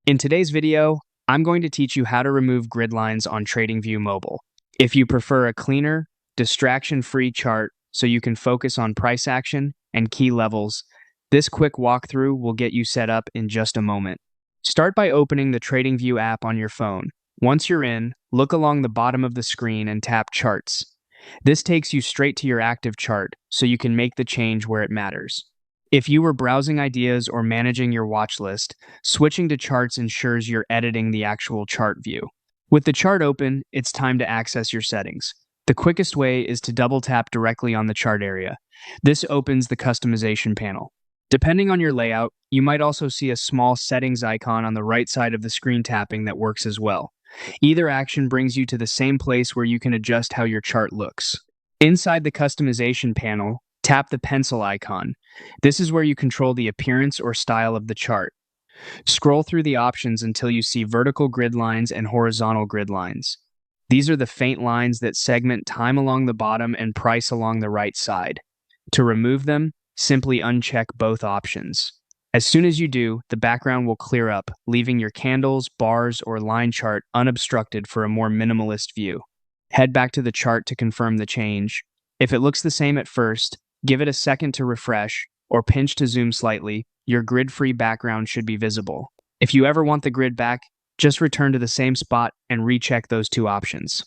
In today's video, I'm going to teach you how to remove grid lines on TradingView Mobile. If you prefer a cleaner, distraction-free chart so you can focus on price action and key levels, this quick walkthrough will get you set up in just a moment. Start by opening the TradingView app on your phone. Once you're in, look along the bottom of the screen and tap Charts. This takes you straight to your active chart so you can make the change where it matters. If you were browsing ideas or managing your watch list, switching to charts ensures you're editing the actual chart view. With the chart open, it's time to access your settings. The quickest way is to double tap directly on the chart area. This opens the customization panel. Depending on your layout, you might also see a small settings icon on the right side of the screen tapping that works as well. Either action brings you to the same place where you can adjust how your chart looks. Inside the customization panel, tap the pencil icon. This is where you control the appearance or style of the chart. Scroll through the options until you see vertical grid lines and horizontal grid lines. These are the faint lines that segment time along the bottom and price along the right side. To remove them, simply uncheck both options. As soon as you do, the background will clear up, leaving your candles, bars, or line chart unobstructed for a more minimalist view. Head back to the chart to confirm the change. If it looks the same at first, give it a second to refresh, or pinch to zoom slightly. Your grid-free background should be visible. If you ever want the grid back, just return to the same spot and recheck those two options.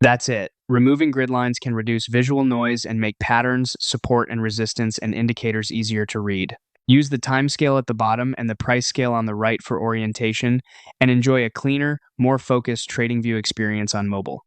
That's it. Removing grid lines can reduce visual noise and make patterns, support and resistance and indicators easier to read. Use the time scale at the bottom and the price scale on the right for orientation, and enjoy a cleaner, more focused TradingView experience on mobile.